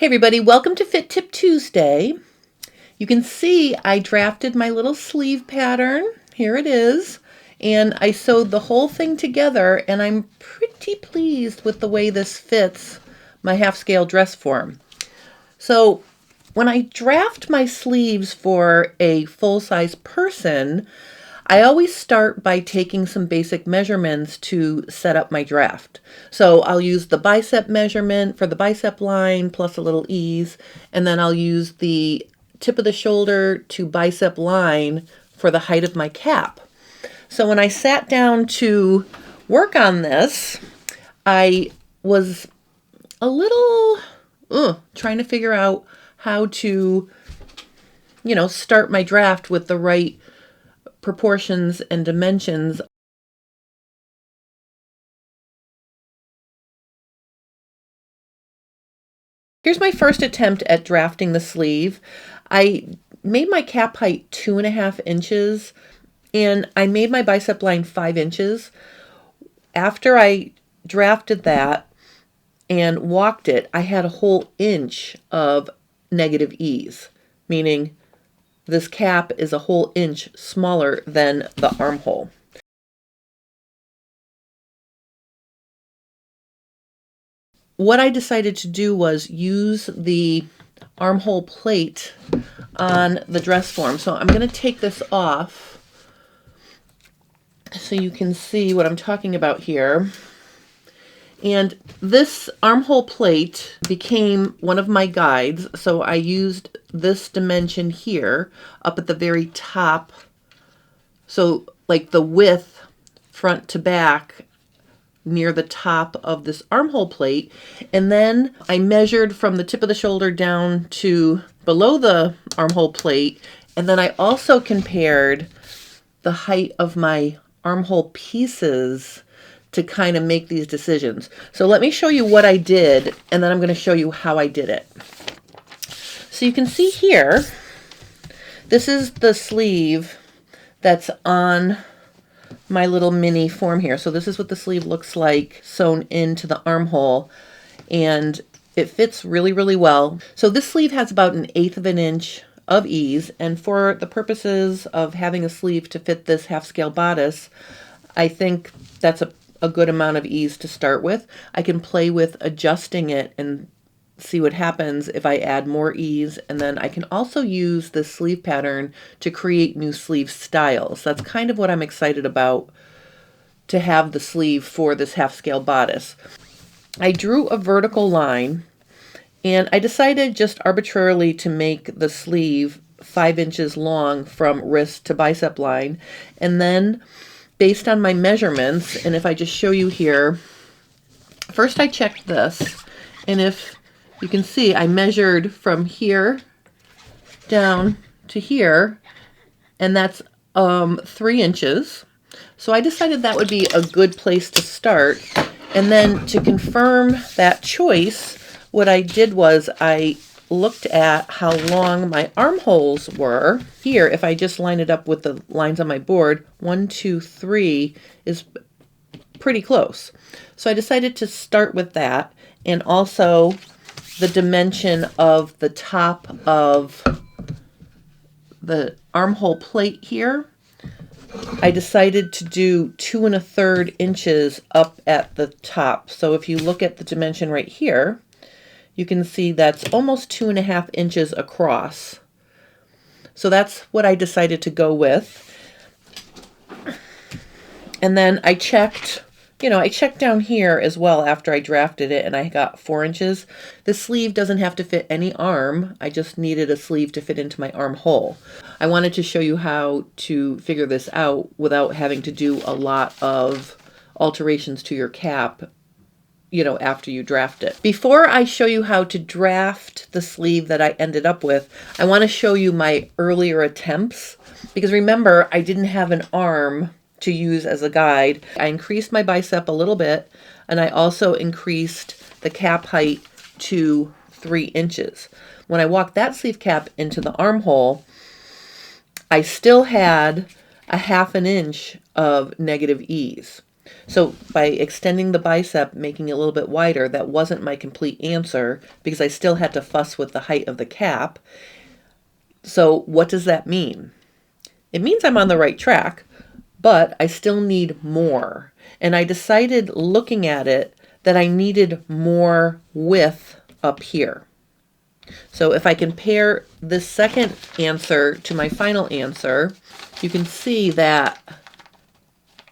Hey everybody, welcome to Fit Tip Tuesday. You can see I drafted my little sleeve pattern. Here it is. And I sewed the whole thing together, and I'm pretty pleased with the way this fits my half-scale dress form. So when I draft my sleeves for a full-size person, I always start by taking some basic measurements to set up my draft. So I'll use the bicep measurement for the bicep line plus a little ease, and then I'll use the tip of the shoulder to bicep line for the height of my cap. So when I sat down to work on this, I was a little trying to figure out how to, start my draft with the right proportions and dimensions. Here's my first attempt at drafting the sleeve. I made my cap height 2.5 inches, and I made my bicep line 5 inches. After I drafted that and walked it, I had a whole inch of negative ease, meaning this cap is a whole inch smaller than the armhole. What I decided to do was use the armhole plate on the dress form. So I'm going to take this off so you can see what I'm talking about here. And this armhole plate became one of my guides. So I used this dimension here up at the very top. So like the width front to back near the top of this armhole plate. And then I measured from the tip of the shoulder down to below the armhole plate. And then I also compared the height of my armhole pieces to kind of make these decisions. So let me show you what I did, and then I'm going to show you how I did it. So you can see here, this is the sleeve that's on my little mini form here. So this is what the sleeve looks like sewn into the armhole, and it fits really, really well. So this sleeve has about 1/8 of an inch of ease, and for the purposes of having a sleeve to fit this half-scale bodice, I think that's a good amount of ease to start with. I can play with adjusting it and see what happens if I add more ease, and then I can also use this sleeve pattern to create new sleeve styles. That's kind of what I'm excited about, to have the sleeve for this half-scale bodice. I drew a vertical line, and I decided just arbitrarily to make the sleeve 5 inches long from wrist to bicep line, and then based on my measurements, and if I just show you here, first I checked this, and if you can see, I measured from here down to here, and that's 3 inches. So I decided that would be a good place to start. And then to confirm that choice, what I did was I looked at how long my armholes were. Here, if I just line it up with the lines on my board, 1, 2, 3 is pretty close. So I decided to start with that, and also the dimension of the top of the armhole plate here. I decided to do 2 1/3 inches up at the top. So if you look at the dimension right here, you can see that's almost 2.5 inches across. So that's what I decided to go with. And then I checked, I checked down here as well after I drafted it, and I got 4 inches. The sleeve doesn't have to fit any arm. I just needed a sleeve to fit into my armhole. I wanted to show you how to figure this out without having to do a lot of alterations to your cap after you draft it. Before I show you how to draft the sleeve that I ended up with, I want to show you my earlier attempts, because remember, I didn't have an arm to use as a guide. I increased my bicep a little bit, and I also increased the cap height to 3 inches. When I walked that sleeve cap into the armhole, I still had a 1/2 inch of negative ease. So by extending the bicep, making it a little bit wider, that wasn't my complete answer because I still had to fuss with the height of the cap. So what does that mean? It means I'm on the right track, but I still need more. And I decided looking at it that I needed more width up here. So if I compare this second answer to my final answer, you can see that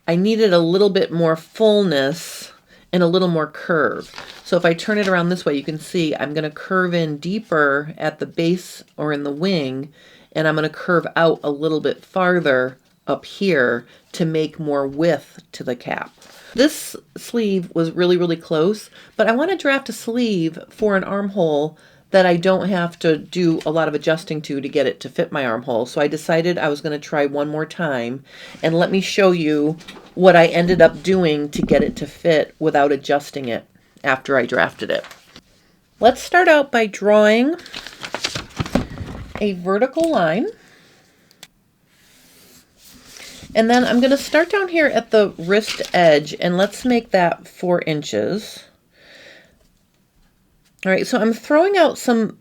I needed a little bit more fullness and a little more curve. So if I turn it around this way, you can see I'm going to curve in deeper at the base or in the wing, and I'm going to curve out a little bit farther up here to make more width to the cap. This sleeve was really, really close, but I want to draft a sleeve for an armhole that I don't have to do a lot of adjusting to get it to fit my armhole. So I decided I was going to try one more time, and let me show you what I ended up doing to get it to fit without adjusting it after I drafted it. Let's start out by drawing a vertical line. And then I'm going to start down here at the wrist edge, and let's make that 4 inches. All right, so I'm throwing out some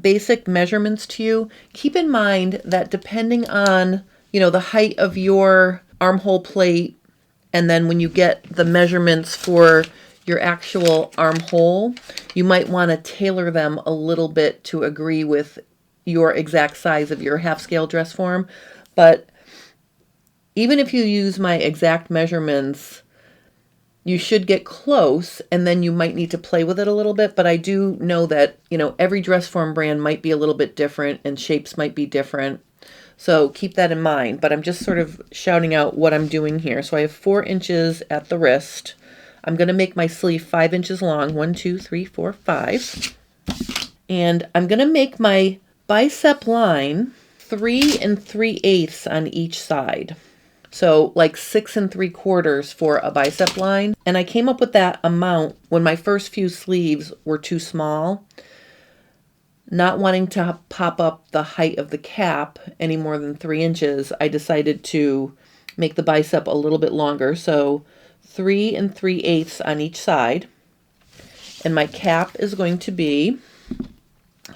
basic measurements to you. Keep in mind that depending on, the height of your armhole plate, and then when you get the measurements for your actual armhole, you might want to tailor them a little bit to agree with your exact size of your half scale dress form. But even if you use my exact measurements, you should get close, and then you might need to play with it a little bit. But I do know that, every dress form brand might be a little bit different and shapes might be different. So keep that in mind. But I'm just sort of shouting out what I'm doing here. So I have 4 inches at the wrist. I'm going to make my sleeve 5 inches long. 1, 2, 3, 4, 5. And I'm going to make my bicep line 3 3/8 on each side. So like 6 3/4 for a bicep line. And I came up with that amount when my first few sleeves were too small. Not wanting to pop up the height of the cap any more than 3 inches, I decided to make the bicep a little bit longer. So 3 3/8 on each side. And my cap is going to be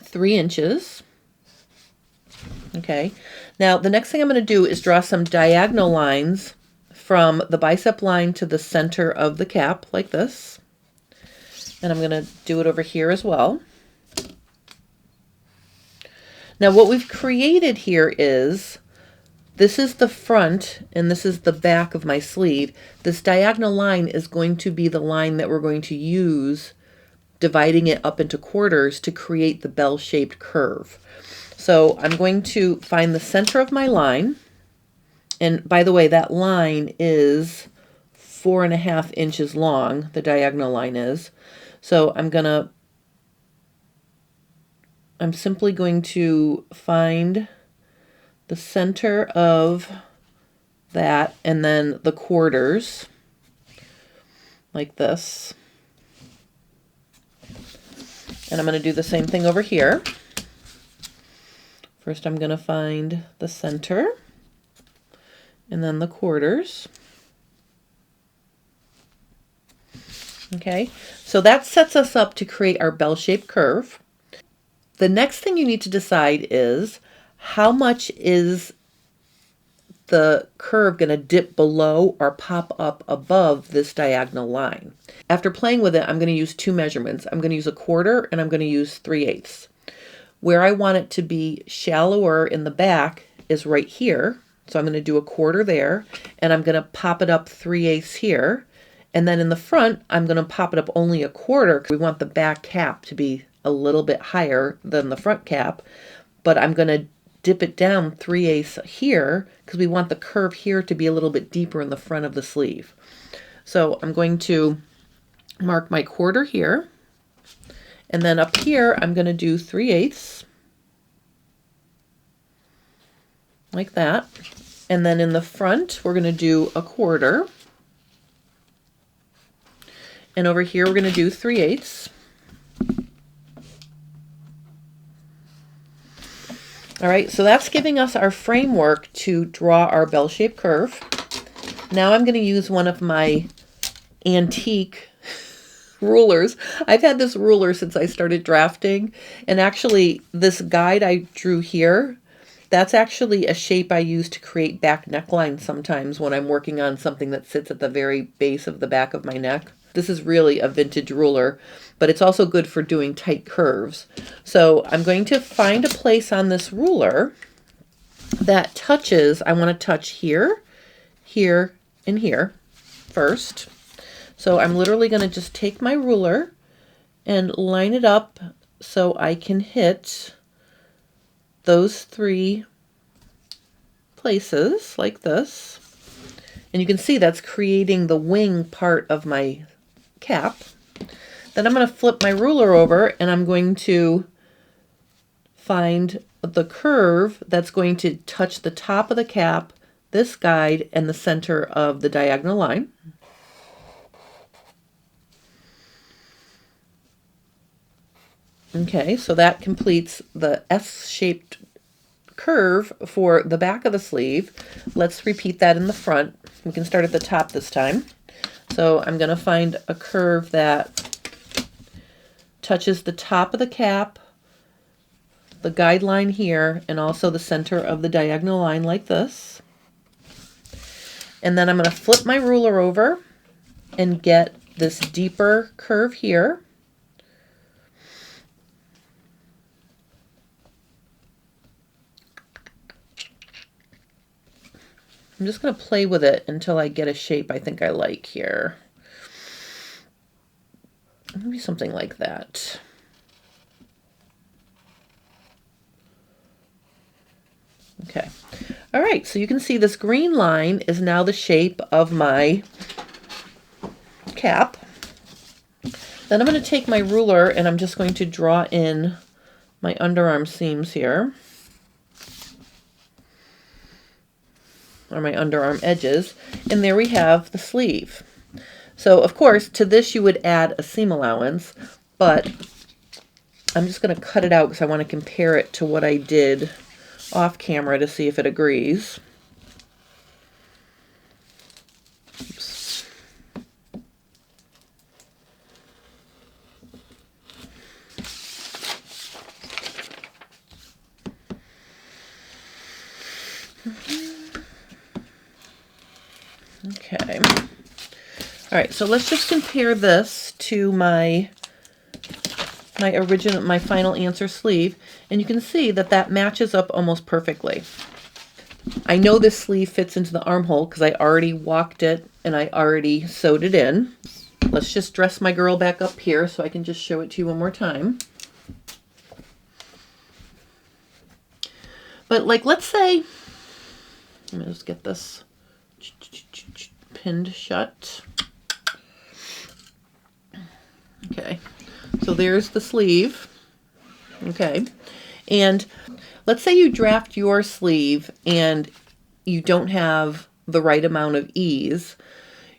3 inches. Okay. Now, the next thing I'm going to do is draw some diagonal lines from the bicep line to the center of the cap, like this. And I'm going to do it over here as well. Now, what we've created here is, this is the front and this is the back of my sleeve. This diagonal line is going to be the line that we're going to use, dividing it up into quarters to create the bell-shaped curve. So I'm going to find the center of my line. And by the way, that line is 4.5 inches long, the diagonal line is. So I'm simply going to find the center of that and then the quarters, like this. And I'm going to do the same thing over here. First, I'm going to find the center and then the quarters. Okay, so that sets us up to create our bell-shaped curve. The next thing you need to decide is, how much is the curve going to dip below or pop up above this diagonal line? After playing with it, I'm going to use 2 measurements. I'm going to use 1/4 and I'm going to use 3/8. Where I want it to be shallower in the back is right here. So I'm going to do 1/4 there, and I'm going to pop it up 3/8 here. And then in the front, I'm going to pop it up only 1/4 because we want the back cap to be a little bit higher than the front cap. But I'm going to dip it down 3/8 here because we want the curve here to be a little bit deeper in the front of the sleeve. So I'm going to mark my 1/4 here. And then up here, I'm going to do 3/8, like that. And then in the front, we're going to do 1/4. And over here, we're going to do 3/8. All right, so that's giving us our framework to draw our bell-shaped curve. Now I'm going to use one of my antique rulers. I've had this ruler since I started drafting, and actually this guide I drew here, that's actually a shape I use to create back necklines sometimes when I'm working on something that sits at the very base of the back of my neck. This is really a vintage ruler, but it's also good for doing tight curves. So I'm going to find a place on this ruler that touches, I want to touch here, here, and here first. So I'm literally going to just take my ruler and line it up so I can hit those 3 places like this. And you can see that's creating the wing part of my cap. Then I'm going to flip my ruler over and I'm going to find the curve that's going to touch the top of the cap, this guide, and the center of the diagonal line. Okay, so that completes the S-shaped curve for the back of the sleeve. Let's repeat that in the front. We can start at the top this time. So I'm going to find a curve that touches the top of the cap, the guideline here, and also the center of the diagonal line like this. And then I'm going to flip my ruler over and get this deeper curve here. I'm just going to play with it until I get a shape I think I like here. Maybe something like that. Okay. All right, so you can see this green line is now the shape of my cap. Then I'm going to take my ruler and I'm just going to draw in my underarm seams here, or my underarm edges, and there we have the sleeve. So of course to this you would add a seam allowance, but I'm just going to cut it out because I want to compare it to what I did off camera to see if it agrees. Oops. Okay. All right, so let's just compare this to my final answer sleeve, and you can see that that matches up almost perfectly. I know this sleeve fits into the armhole because I already walked it and I already sewed it in. Let's just dress my girl back up here so I can just show it to you one more time. But like, let's say, let me just get this pinned shut. Okay, so there's the sleeve. Okay, and let's say you draft your sleeve and you don't have the right amount of ease.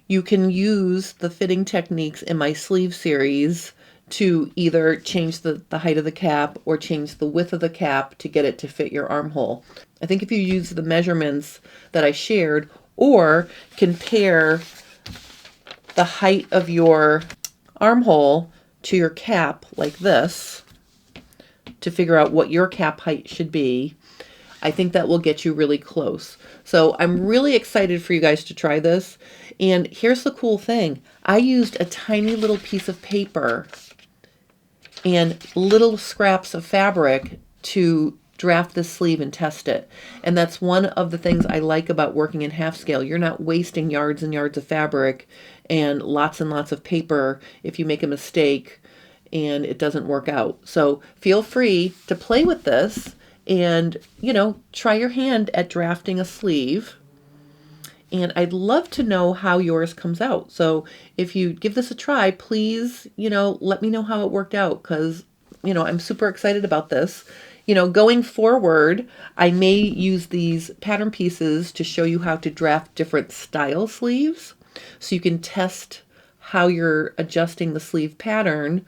You can use the fitting techniques in my sleeve series to either change the height of the cap or change the width of the cap to get it to fit your armhole. I think if you use the measurements that I shared or compare the height of your armhole to your cap like this to figure out what your cap height should be, I think that will get you really close. So I'm really excited for you guys to try this. And here's the cool thing. I used a tiny little piece of paper and little scraps of fabric to draft this sleeve and test it. And that's one of the things I like about working in half scale. You're not wasting yards and yards of fabric and lots of paper if you make a mistake and it doesn't work out. So feel free to play with this and, you know, try your hand at drafting a sleeve. And I'd love to know how yours comes out. So if you give this a try, please, you know, let me know how it worked out, because, you know, I'm super excited about this. You know, going forward, I may use these pattern pieces to show you how to draft different style sleeves, so you can test how you're adjusting the sleeve pattern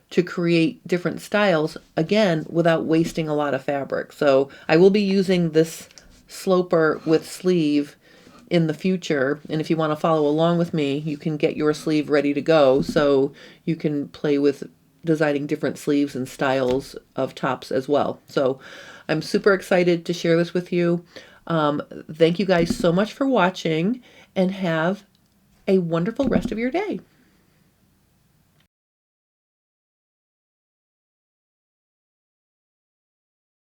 to create different styles, again, without wasting a lot of fabric. So I will be using this sloper with sleeve in the future. And if you want to follow along with me, you can get your sleeve ready to go so you can play with designing different sleeves and styles of tops as well. So I'm super excited to share this with you. Thank you guys so much for watching, and have a wonderful rest of your day.